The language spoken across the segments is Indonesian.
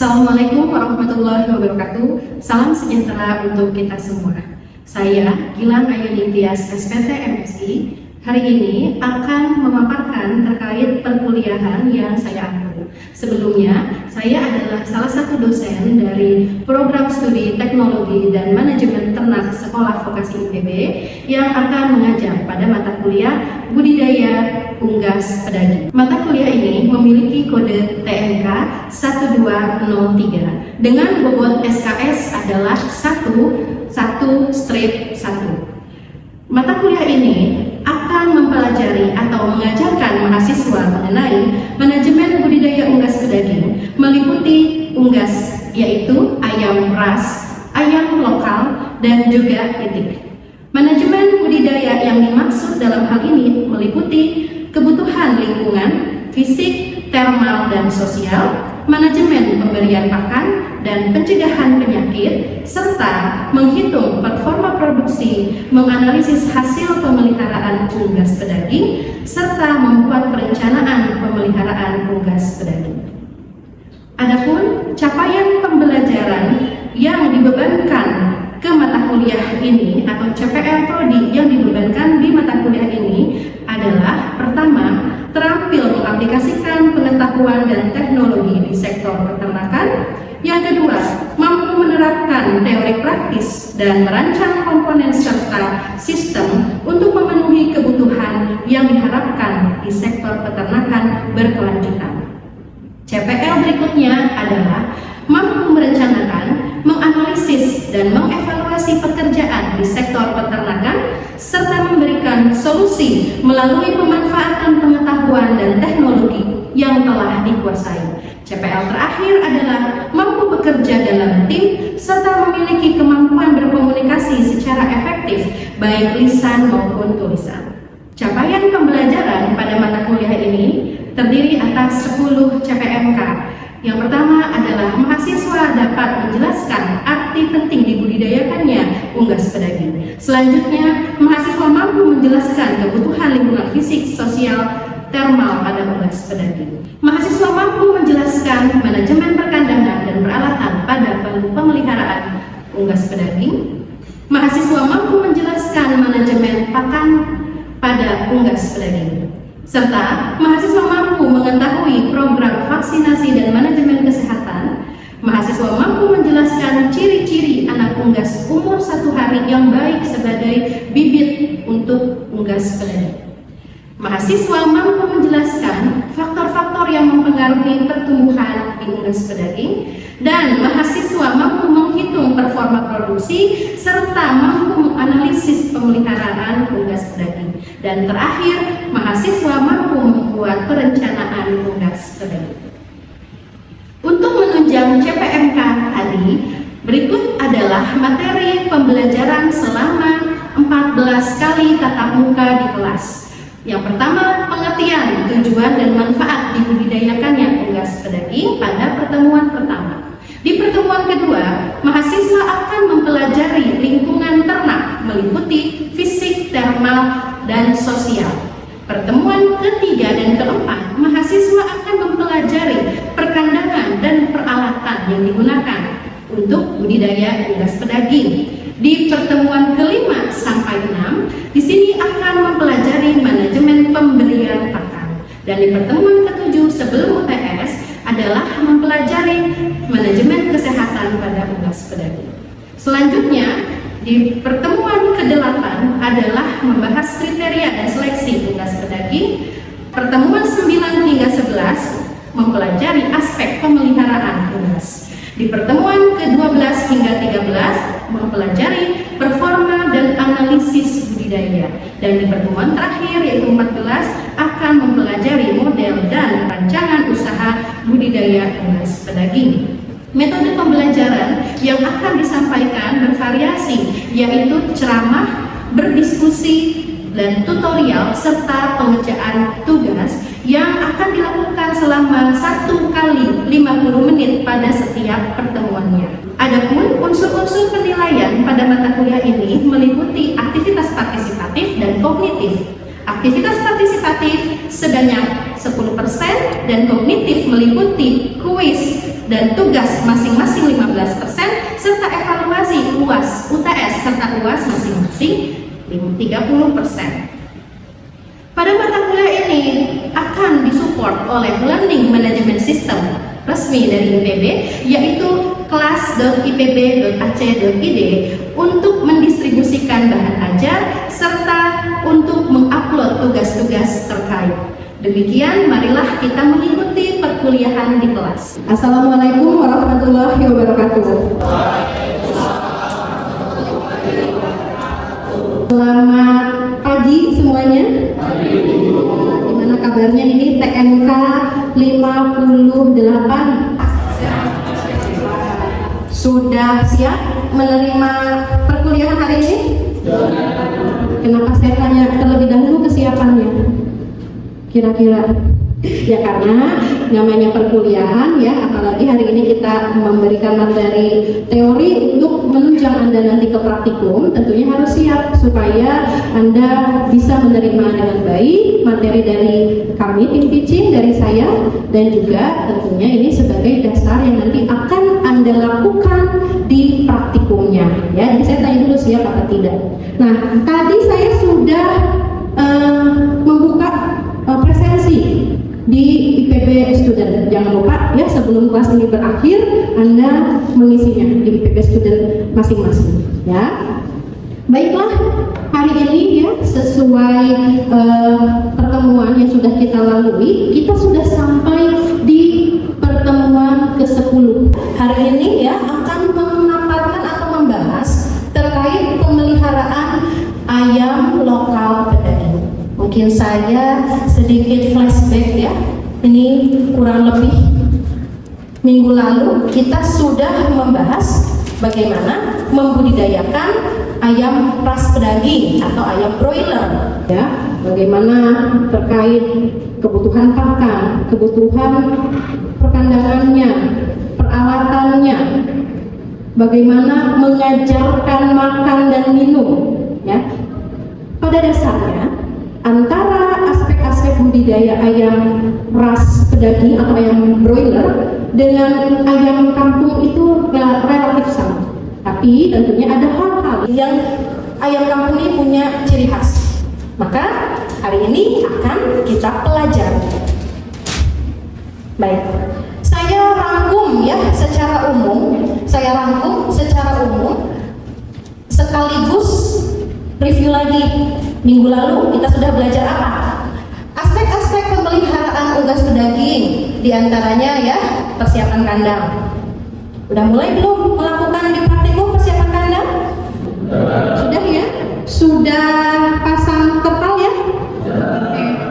Assalamualaikum warahmatullahi wabarakatuh. Salam sejahtera untuk kita semua. Saya Gilang Ayuni Tias, SPT MSI. Hari ini akan memaparkan terkait perkuliahan yang saya ambil. Sebelumnya, saya adalah salah satu dosen dari program studi teknologi dan manajemen ternak Sekolah Vokasi IPB yang akan mengajar pada mata kuliah budidaya unggas pedaging. Mata kuliah ini memiliki kode TNK 1203 dengan bobot SKS adalah 1. Mata kuliah ini akan mempelajari atau mengajarkan mahasiswa mengenai manajemen budidaya unggas pedaging, meliputi unggas yaitu ayam ras, ayam lokal, dan juga itik. Manajemen budidaya yang dimaksud dalam hal ini meliputi kebutuhan lingkungan, fisik, termal, dan sosial, manajemen pemberian pakan dan pencegahan penyakit, serta menghitung performa produksi, menganalisis hasil pemeliharaan unggas pedaging, serta membuat perencanaan pemeliharaan unggas pedaging. Adapun capaian pembelajaran yang dibebankan ke mata kuliah ini atau CPL Prodi yang dibebankan di mata kuliah ini adalah pertama, terampil mengaplikasikan pengetahuan dan teknologi di sektor peternakan. Yang kedua, mampu menerapkan teori praktis dan merancang komponen serta sistem untuk memenuhi kebutuhan yang diharapkan di sektor peternakan berkelanjutan. CPL berikutnya adalah mampu merencanakan, menganalisis, dan mengevaluasi pekerjaan di sektor peternakan serta memberikan solusi melalui pemanfaatan pengetahuan dan teknologi yang telah dikuasai. CPL terakhir adalah mampu bekerja dalam tim serta memiliki kemampuan berkomunikasi secara efektif baik lisan maupun tulisan. Capaian pembelajaran pada mata kuliah ini terdiri atas 10 CPMK. Yang pertama adalah mahasiswa dapat menjelaskan arti penting dibudidayakannya unggas pedaging. Selanjutnya, mahasiswa mampu menjelaskan kebutuhan lingkungan fisik, sosial, termal pada unggas pedaging. Mahasiswa mampu menjelaskan manajemen perkandangan dan peralatan pada pemeliharaan unggas pedaging. Mahasiswa mampu menjelaskan manajemen pakan pada unggas pedaging. Serta mahasiswa mampu mengetahui program vaksinasi dan manajemen kesehatan. Mahasiswa mampu menjelaskan ciri-ciri anak unggas umur 1 hari yang baik sebagai bibit untuk unggas pedaging. Mahasiswa mampu menjelaskan faktor-faktor yang mempengaruhi pertumbuhan di unggas pedaging, dan mahasiswa mampu menghitung performa produksi serta mampu menganalisis pemeliharaan unggas pedaging. Dan terakhir, mahasiswa mampu membuat perencanaan unggas pedaging. Untuk menunjang CPMK tadi, berikut adalah materi pembelajaran selama 14 kali tatap muka di kelas. Yang pertama, pengertian, tujuan, dan manfaat dibudidayakannya unggas pedaging pada pertemuan pertama. Di pertemuan kedua, mahasiswa akan mempelajari lingkungan ternak meliputi fisik, termal, dan sosial. Pertemuan ketiga dan keempat, mahasiswa akan mempelajari perkandangan dan peralatan yang digunakan untuk budidaya unggas pedaging. Di pertemuan kelima sampai 6, di sini akan mempelajari manajemen pemberian pakan. Dan di pertemuan ketujuh sebelum UTS adalah mempelajari manajemen kesehatan pada unggas pedaging. Selanjutnya, di pertemuan ke-8 adalah membahas kriteria dan seleksi unggas pedaging. Pertemuan 9 hingga 11 mempelajari aspek pemeliharaan unggas. Di pertemuan ke-12 hingga 13 mempelajari performa dan analisis budidaya. Dan di pertemuan terakhir yaitu 14 akan mempelajari model dan rancangan usaha budidaya unggas pedaging. Metode pembelajaran yang akan disampaikan bervariasi, yaitu ceramah, berdiskusi, dan tutorial serta pengerjaan tugas yang akan dilakukan selama 1 kali 50 menit pada setiap pertemuannya. Adapun unsur-unsur penilaian pada mata kuliah ini meliputi aktivitas partisipatif dan kognitif. Aktivitas partisipatif sebanyak 10% dan kognitif meliputi kuis dan tugas masing-masing 15% serta evaluasi UAS, UTS serta UAS masing-masing 30%. Pada mata kuliah ini akan disupport oleh Learning Management System resmi dari IPB, yaitu kelas.ipb.ac.id untuk mendistribusikan bahan ajar serta untuk mengupload tugas-tugas terkait. Demikian, marilah kita mengikuti perkuliahan di kelas. Assalamualaikum warahmatullahi wabarakatuh. Selamat pagi semuanya. Gimana kabarnya ini TMK 58? Sudah siap menerima perkuliahan hari ini? Kenapa saya tanya terlebih dahulu kesiapannya? Kira-kira ya karena namanya perkuliahan ya, apalagi hari ini kita memberikan materi teori untuk menunjang Anda nanti ke praktikum, tentunya harus siap supaya Anda bisa menerima dengan baik materi dari kami tim teaching, dari saya, dan juga tentunya ini sebagai dasar yang nanti akan Anda lakukan di praktikumnya ya. Jadi saya tanya dulu siap atau tidak. Nah, tadi saya sudah membuka presensi di IPB Student. Jangan lupa ya, sebelum kelas ini berakhir Anda mengisinya di IPB Student masing-masing ya. Baiklah, hari ini ya sesuai pertemuan yang sudah kita lalui, kita sudah sampai di pertemuan ke-10. Hari ini ya akan memaparkan atau membahas terkait pemeliharaan ayam lokal pedaging. Mungkin saya sedikit flashback ya. Ini kurang lebih minggu lalu kita sudah membahas bagaimana membudidayakan ayam ras pedaging atau ayam broiler ya. Bagaimana terkait kebutuhan pakan, kebutuhan perkandangannya, peralatannya, bagaimana mengajarkan makan dan minum ya. Pada dasarnya antara aspek-aspek budidaya ayam ras pedaging atau ayam broiler dengan ayam kampung itu relatif sama. Tapi tentunya ada hal-hal yang ayam kampung ini punya ciri khas. Maka hari ini akan kita pelajari. Baik, saya rangkum ya secara umum. Sekaligus review lagi. Minggu lalu kita sudah belajar apa? Aspek-aspek pemeliharaan unggas pedaging, diantaranya ya persiapan kandang. Udah mulai belum melakukan di praktikum persiapan kandang? Sudah ya? Sudah pasang terpal ya?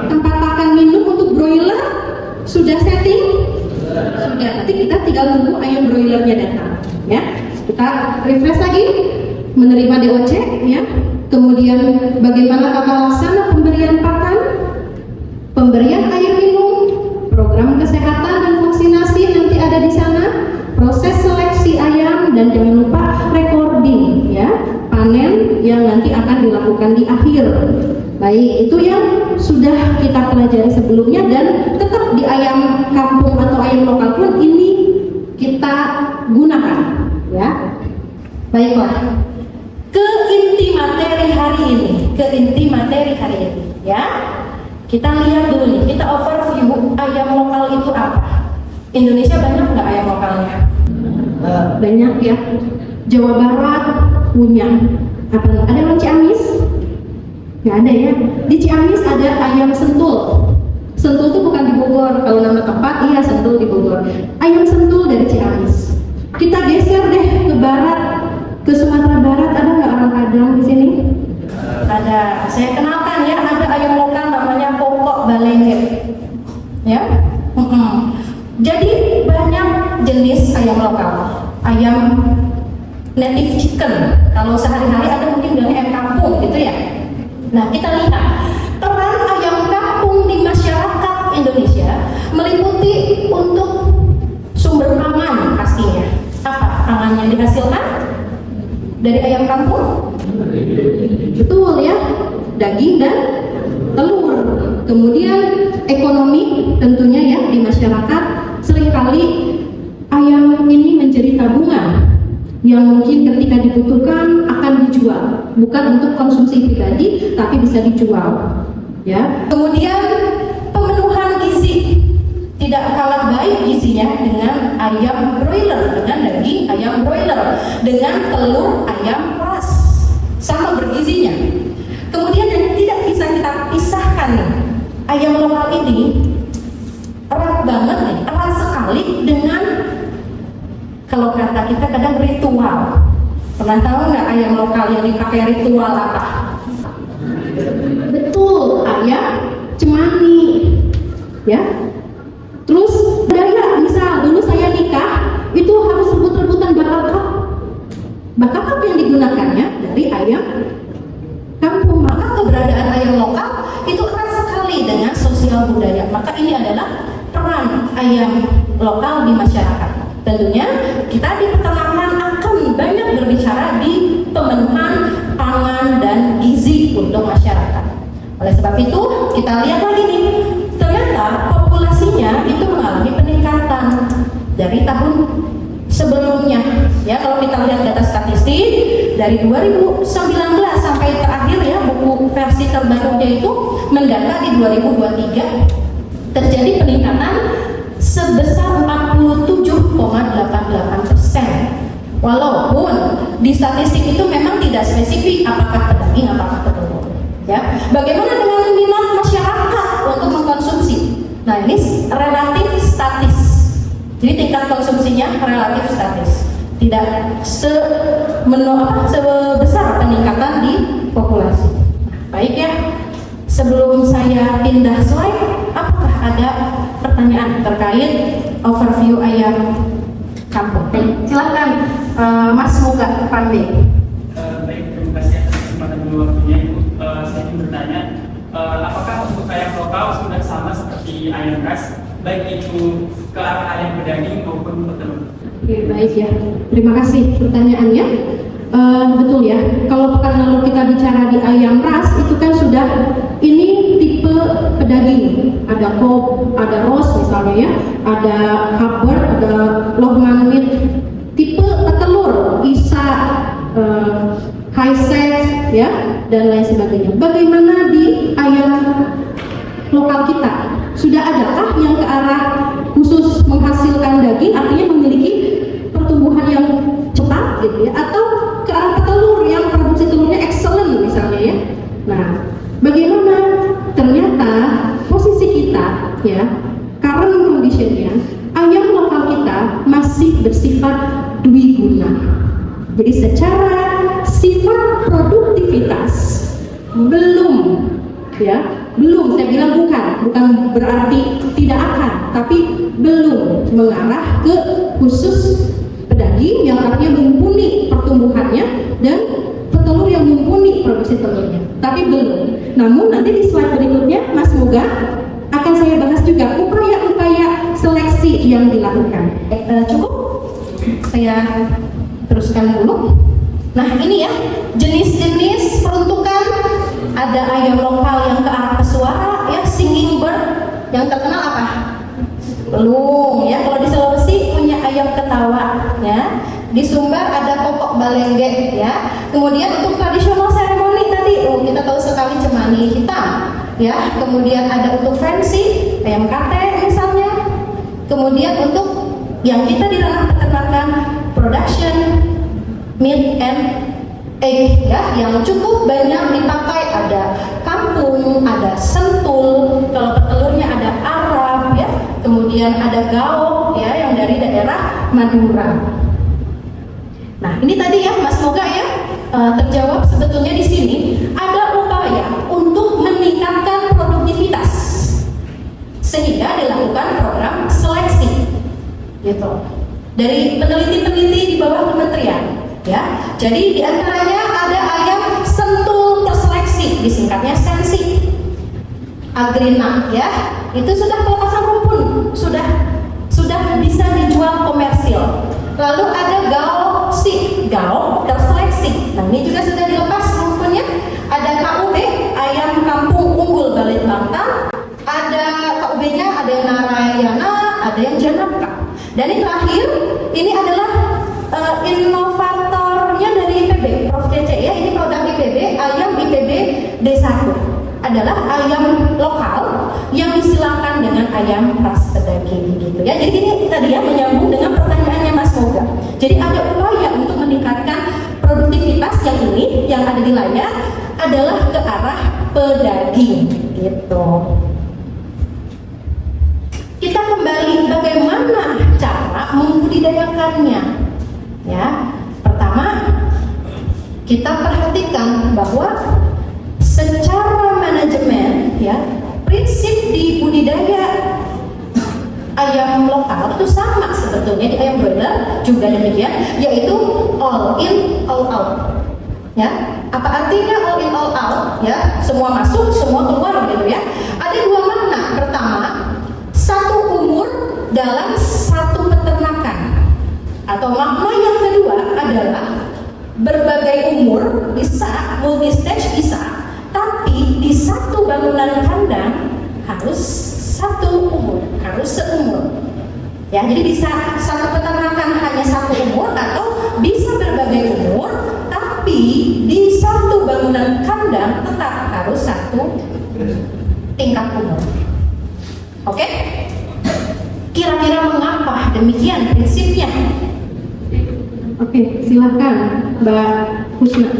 Tempat pakan minum untuk broiler sudah setting? Sudah. Nanti kita tinggal tunggu ayam broilernya datang ya. Kita refresh lagi, menerima DOC ya. Kemudian bagaimana tata laksana pemberian pakan, pemberian air minum, program kesehatan dan vaksinasi nanti ada di sana, proses seleksi ayam, dan jangan lupa recording ya, panen yang nanti akan dilakukan di akhir. Baik, itu yang sudah kita pelajari sebelumnya, dan tetap di ayam kampung atau ayam lokal pun ini kita gunakan ya. Baiklah, ke inti materi hari ini ya. Kita lihat dulu nih, kita overview ayam lokal itu apa. Indonesia banyak nggak ayam lokalnya? Banyak ya. Jawa Barat punya apa? Ada yang Ciamis? Nggak ada ya. Di Ciamis ada ayam sentul. Sentul itu bukan di Bogor, kalau nama tempat iya Sentul di Bogor. Ayam sentul dari Ciamis. Kita geser deh ke barat, ke Sumatera Barat. Ada nggak orang Padang di sini? Ada. Saya kenalkan ya, ada ayam lokal namanya Pokok Balenge ya. Jadi banyak jenis ayam lokal, ayam native chicken. Kalau sehari-hari ada mungkin dengan ayam kampung gitu ya. Nah, kita lihat peran ayam kampung di masyarakat Indonesia meliputi untuk sumber pangan pastinya. Apa pangan yang dihasilkan dari ayam kampung? Betul ya, daging dan telur. Kemudian ekonomi tentunya ya, di masyarakat seringkali ayam ini menjadi tabungan yang mungkin ketika dibutuhkan akan dijual, bukan untuk konsumsi pribadi tapi bisa dijual ya. Kemudian pemenuhan gizi, tidak kalah baik gizinya dengan ayam broiler, dengan daging ayam broiler, dengan telur ayam ras, sama bergizinya. Kemudian yang tidak bisa kita pisahkan nih, ayam lokal ini erat banget nih, erat sekali dengan, kalau kata kita kadang ritual. Pernah tahu nggak ayam lokal yang dipakai ritual apa? Betul, ayam cemani ya. Terus budaya, misal dulu saya nikah itu harus rebut-rebutan bakal kap. Bakal kap yang digunakannya dari ayam kampung. Maka keberadaan ayam lokal itu erat sekali dengan sosial budaya. Maka ini adalah peran ayam lokal di masyarakat. Tentunya kita di peternakan akan banyak berbicara di pemenuhan pangan dan gizi untuk masyarakat. Oleh sebab itu kita lihat lagi nih, ternyata populasinya itu mengalami peningkatan dari tahun sebelumnya ya. Kalau kita lihat data statistik dari 2019 sampai terakhir ya, buku versi terbarunya itu mendata di 2023 terjadi peningkatan sebesar 47,88%. Walaupun di statistik itu memang tidak spesifik apakah pedaging, apakah petelur. Ya, bagaimana dengan minat masyarakat untuk mengkonsumsi? Nah, ini relatif statis. Jadi tingkat konsumsinya relatif statis, tidak sebesar peningkatan di populasi. Baik ya. Sebelum saya pindah slide, apakah ada pertanyaan terkait overview ayam kampung? Silakan, Mas Muga Pande. Baik, terima kasih atas kesempatan dan waktunya, Ibu. Saya ingin bertanya, apakah untuk ayam lokal sudah sama seperti ayam ras, baik itu ke arah ayam pedaging maupun petelur? Oke, baik ya. Terima kasih pertanyaannya. Betul ya, kalau pekan lalu kita bicara di ayam ras itu kan sudah ini tipe pedaging, ada Cobb, ada Ross misalnya ya, ada Haber, ada Lohmann meat. Tipe petelur, Isa, Highset ya, dan lain sebagainya. Bagaimana di ayam lokal kita? Sudah adakah yang ke arah khusus menghasilkan daging, artinya memiliki pertumbuhan yang cepat gitu ya, atau ke arah petelur yang produksi telurnya excellent misalnya ya. Nah, bagaimana? Ternyata posisi kita ya, current conditionnya, ayam lokal kita masih bersifat dwiguna. Jadi secara sifat produktivitas belum ya, belum, saya bilang bukan berarti tidak akan, tapi belum mengarah ke khusus pedaging yang artinya mumpuni pertumbuhannya dan petelur yang mumpuni produksi telurnya, tapi belum. Namun nanti di slide berikutnya Mas Muga akan saya bahas juga upaya-upaya seleksi yang dilakukan. Cukup? Saya teruskan dulu. Nah ini ya, jenis-jenis peruntukan. Ada ayam lokal yang ke arah pesuara ya, singing bird, yang terkenal apa? Belum ya. Kalau di Sulawesi punya ayam ketawa ya. Di Sumbar ada popok balengge ya. Kemudian untuk tradisional seremoni tadi, kita tahu sekali cemani hitam ya. Kemudian ada untuk fancy ayam kate misalnya. Kemudian untuk yang kita di ranah peternakan production meat and egg ya, yang cukup banyak dipakai, ada kampung, ada sentul, kalau petelurnya ada Arab ya, kemudian ada gaok ya yang dari daerah Madura. Nah ini tadi ya Mas Moga ya, terjawab sebetulnya di sini ada upaya untuk meningkatkan produktivitas sehingga dilakukan program seleksi gitu dari peneliti-peneliti di bawah kementerian. Ya, jadi diantaranya ada ayam sentul terseleksi, disingkatnya sensi, Agrina, ya, itu sudah pelepasan rumpun, sudah bisa dijual komersil. Lalu ada gaoksi, gaok terseleksi, nah ini juga sudah dilepas rumpunnya. Ada KUB, ayam kampung unggul Balit Bangtan, Dan yang terakhir, ini adalah inovatornya dari IPB, Prof. Cece ya. Ini produk IPB, ayam IPB D1. Adalah ayam lokal yang disilangkan dengan ayam ras pedaging gitu ya. Jadi ini tadi ya menyambung dengan pertanyaannya Mas Moga. Jadi ada upaya untuk meningkatkan produktivitas yang ini yang ada di layar adalah ke arah pedaging gitu. Kita kembali bagaimana cara membudidayakannya ya. Pertama, kita perhatikan bahwa secara manajemen ya, prinsip di budidaya ayam lokal itu sama sebetulnya di ayam broiler juga demikian, yaitu all in all out ya. Apa artinya all in all out ya? Semua masuk semua keluar gitu ya. Ada dua makna. Pertama, satu umur dalam satu peternakan, atau makna yang kedua adalah berbagai umur bisa, multi stage bisa, tapi di satu bangunan kandang harus satu umur, harus seumur. Ya, jadi bisa satu peternakan hanya satu umur atau bisa berbagai umur, tapi di satu bangunan kandang tetap harus satu tingkat umur. Oke? Kira-kira mengapa demikian prinsipnya? Oke, silakan Mbak Husna.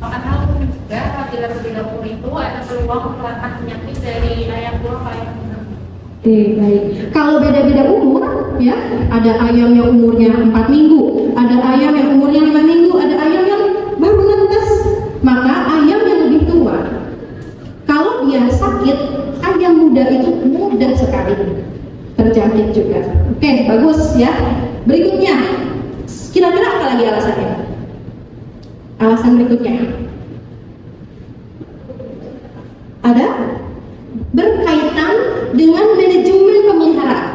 Karena juga apabila umur itu ada peluang menularkan penyakit dari ayam tua ke ayam muda. Oke, baik. Kalau beda-beda umur, ya, ada ayam yang umurnya 4 minggu, ada ayam yang umurnya 5 minggu, ada ayam yang baru netes. Maka ayam yang lebih tua, kalau dia sakit, ayam muda itu mudah sekali terjangkit juga. Oke, bagus ya. Berikutnya, kira-kira apa lagi alasannya? Alasan berikutnya ada berkaitan dengan manajemen pemeliharaan.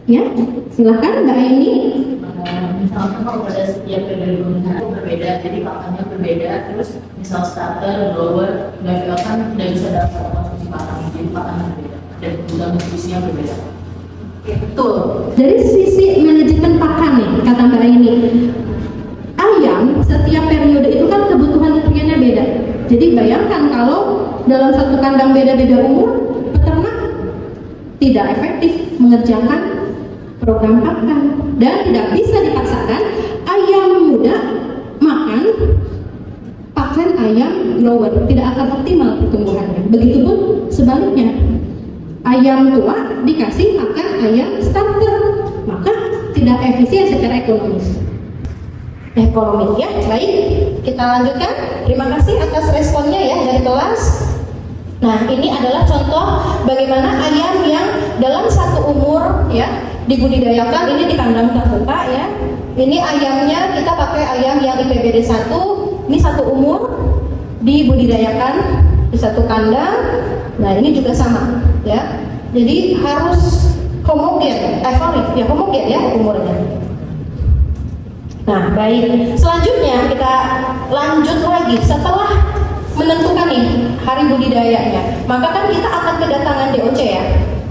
Ya, silakan Mbak Aini. Misalkan kalau pada setiap periode pemeliharaan berbeda, jadi pakannya berbeda, terus misal starter, blower, gagal kan tidak bisa dapat konsumsi pakan, jadi pakannya berbeda dan kebutuhan nutrisinya berbeda. Betul. Dari sisi manajemen pakan nih, kata Mbak Aini, ayam setiap periode itu kan kebutuhan nutriennya beda. Jadi bayangkan kalau dalam satu kandang beda-beda umur, peternak tidak efektif mengerjakan program pakan dan tidak bisa dipaksakan ayam muda makan pakan ayam grower, tidak akan optimal pertumbuhannya. Begitupun sebaliknya, ayam tua dikasih makan ayam starter, maka tidak efisien secara ekonomis. Ya, baik. Kita lanjutkan. Terima kasih atas responnya ya dari kelas. Nah, ini adalah contoh bagaimana ayam yang dalam satu umur ya dibudidayakan. Ini di kandang terbuka ya. Ini ayamnya kita pakai ayam yang IPBD 1. Ini satu umur dibudidayakan di satu kandang. Nah, ini juga sama ya. Jadi harus homogen, homogen ya umurnya. Nah, baik. Selanjutnya kita lanjut lagi setelah menentukan nih hari budidayanya. Maka kan kita akan kedatangan DOC ya.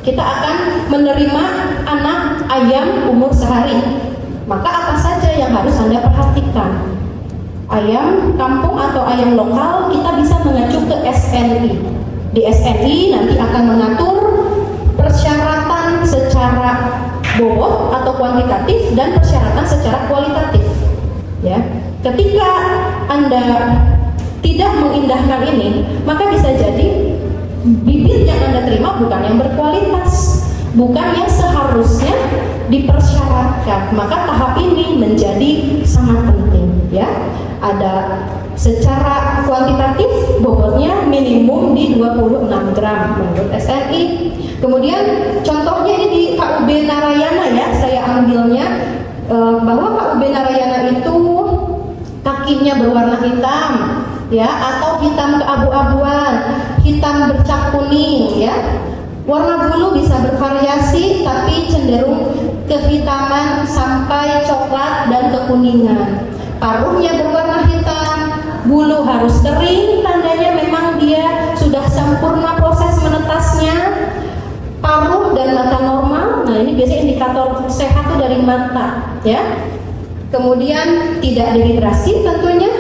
Kita akan menerima anak ayam umur sehari. Maka apa saja yang harus Anda perhatikan? Ayam kampung atau ayam lokal kita bisa mengacu ke SNI. Di SNI nanti akan mengatur persyaratan secara bobot atau kuantitatif dan persyaratan secara kualitatif. Ya, ketika Anda tidak mengindahkan ini, maka bisa jadi bibit yang Anda terima bukan yang berkualitas, bukan yang seharusnya dipersyaratkan. Maka tahap ini menjadi sangat penting. Ya, ada secara kuantitatif bobotnya minimum di 26 gram menurut SNI. Kemudian contohnya ini di KUB Narayana ya, saya ambilnya bahwa KUB Narayana itu kakinya berwarna hitam ya, atau hitam keabu-abuan, hitam bercak kuning ya. Warna bulu bisa bervariasi tapi cenderung kehitaman sampai coklat dan kekuningan. Paruhnya berwarna hitam, bulu harus kering, tandanya memang dia sudah sempurna proses menetasnya. Paruh dan mata normal. Nah, Nah, ini biasanya indikator sehat tuh dari mata, ya. Kemudian tidak dehidrasi tentunya,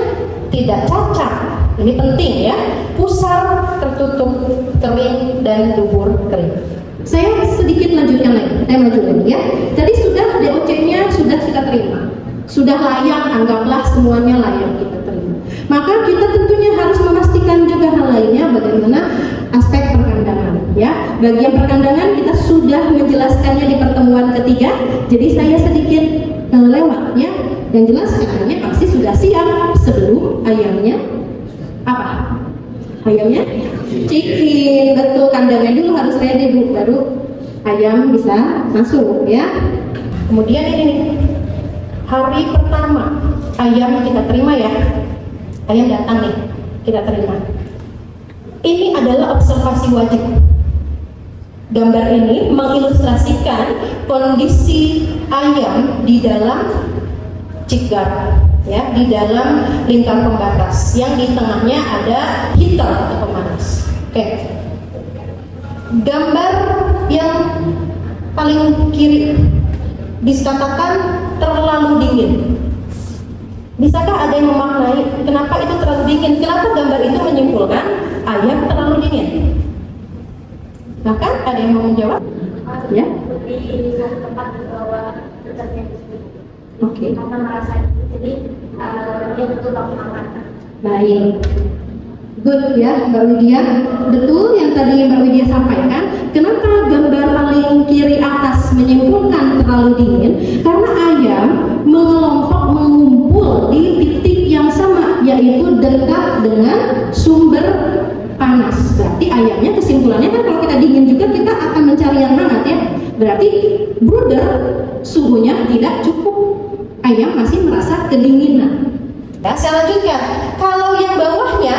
tidak cacat. Ini penting ya. Pusar, tertutup, kering, dan dubur kering. Saya sedikit lanjutkan lagi, maju lagi ya. Tadi sudah DOC-nya sudah kita terima, sudah layak, anggaplah semuanya layak kita terima. Maka kita tentunya harus memastikan juga hal lainnya, bagaimana aspek perkandangan. Ya, bagian perkandangan kita sudah menjelaskannya di pertemuan ketiga. Jadi saya sedikit lewat ya. Yang jelas ayamnya pasti sudah siap sebelum ayamnya apa? Ayamnya chicken, betul, kandangnya dulu harus ready Bu, baru ayam bisa masuk ya. Kemudian ini hari pertama ayam kita terima ya. Ayam datang nih, kita terima. Ini adalah observasi wajib. Gambar ini mengilustrasikan kondisi ayam di dalam cikgar, ya, di dalam lingkar pembatas yang di tengahnya ada heater atau pemanas. Oke. Gambar yang paling kiri dikatakan terlalu dingin. Bisakah ada yang memaknai kenapa itu terlalu dingin? Kenapa gambar itu menyimpulkan ayam terlalu dingin? Maka ada yang mau menjawab? Ya. Di satu tempat di bawah deterjen tersebut. Oke. Karena merasa jadi dia betul banget. Baik. Good ya Mbak Widya. Betul yang tadi Mbak Widya sampaikan. Kenapa gambar paling kiri atas menyimpulkan terlalu dingin? Karena ayam mengelompok mengumpul di titik yang sama, yaitu dekat dengan sumber panas. Berarti ayamnya kesimpulannya kan kalau kita dingin juga kita akan mencari yang hangat ya. Berarti brooder suhunya tidak cukup. Ayam masih merasa kedinginan. Ya, saya lanjutkan. Kalau yang bawahnya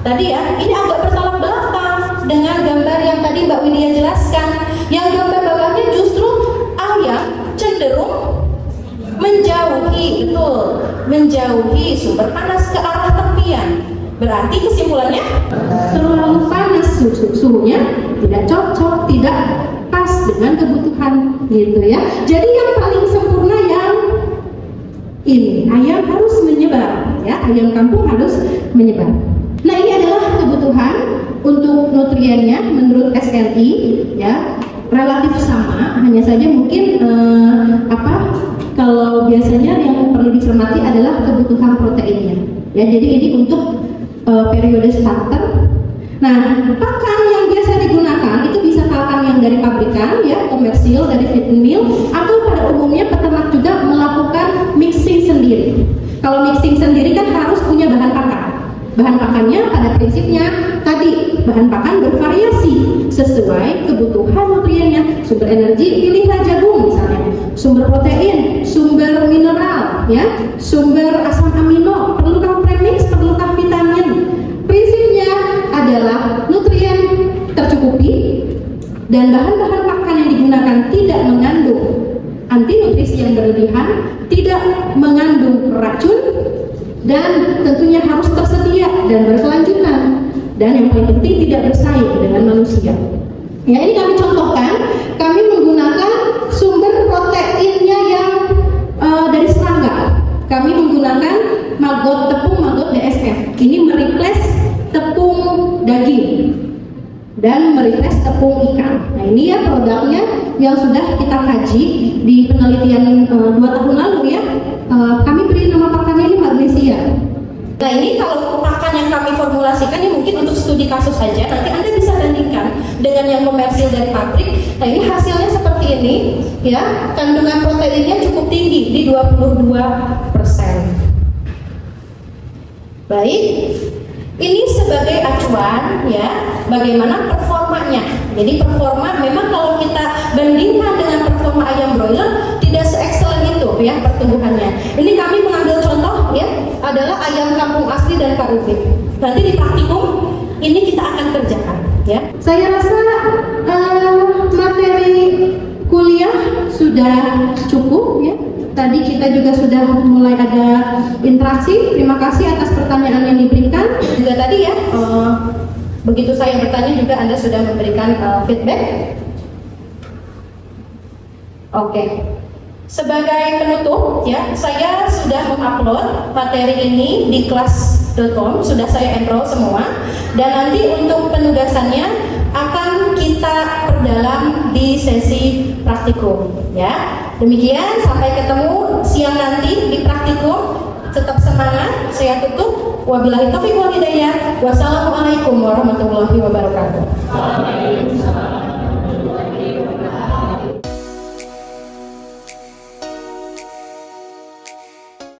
tadi ya, ini agak bertolak belakang dengan gambar yang tadi Mbak Widya jelaskan. Yang gambar bawahnya justru ayam cenderung menjauhi sumber panas ke arah tepian. Berarti kesimpulannya Terlalu panas suhunya tidak cocok, tidak pas dengan kebutuhan gitu ya. Jadi yang paling sempurna yang ini, ayam harus menyebar ya, ayam kampung harus menyebar. Nah, ini adalah kebutuhan untuk nutriennya menurut SLI ya, relatif sama, hanya saja mungkin kalau biasanya yang perlu dicermati adalah kebutuhan proteinnya ya. Jadi ini untuk periode starter. Nah, pakan yang biasa digunakan itu bisa pakan yang dari pabrikan ya, komersil dari feed mill, atau pada umumnya peternak juga melakukan mixing sendiri. Kalau mixing sendiri kan harus punya bahan pakan. Bahan pakannya pada prinsipnya tadi, bahan pakan bervariasi sesuai kebutuhan nutriennya. Sumber energi pilihlah jagung misalnya, sumber protein, sumber mineral ya, sumber asam amino, perlukah premix, perlukah vitamin. Prinsipnya adalah nutrien tercukupi dan bahan-bahan pakan yang digunakan tidak mengandung anti nutrisi yang berlebihan, tidak mengandung racun, dan tentunya harus tersedia dan berkelanjutan, dan yang paling penting tidak bersaing dengan manusia. Ya, ini kami contohkan, kami menggunakan sumber proteinnya yang dari serangga. Kami menggunakan maggot tepung, maggot DSF. Ini mereplace tepung daging dan mereplace tepung ikan. Nah, ini ya produknya yang sudah kita kaji di penelitian 2 tahun lalu ya. Kami beri nama pakannya ini magnesia. Nah, ini kalau pakan yang kami formulasikan ini mungkin untuk studi kasus saja. Nanti Anda bisa bandingkan dengan yang komersil dari pabrik. Nah, ini hasilnya seperti ini ya. Kandungan proteinnya cukup tinggi di 22%. Baik. Ini sebagai acuan ya, bagaimana performanya. Jadi performa memang kalau kita bandingkan dengan performa ayam broiler tidak se-excellent itu ya pertumbuhannya. Ini kami mengambil contoh ya, adalah ayam kampung asli dan KUB. Nanti di praktikum ini kita akan kerjakan ya. Saya rasa materi kuliah sudah cukup ya. Tadi kita juga sudah mulai ada interaksi. Terima kasih atas pertanyaan yang diberikan. Juga tadi ya, begitu saya bertanya juga Anda sudah memberikan feedback. Oke. Sebagai penutup ya, saya sudah mengupload materi ini di kelas.com, sudah saya enroll semua, dan nanti untuk penugasannya akan kita perdalam di sesi praktikum ya. Demikian, sampai ketemu siang nanti di praktikum. Tetap semangat, saya tutup. Wabillahi taufiq wal hidayah. Wassalamualaikum warahmatullahi wabarakatuh.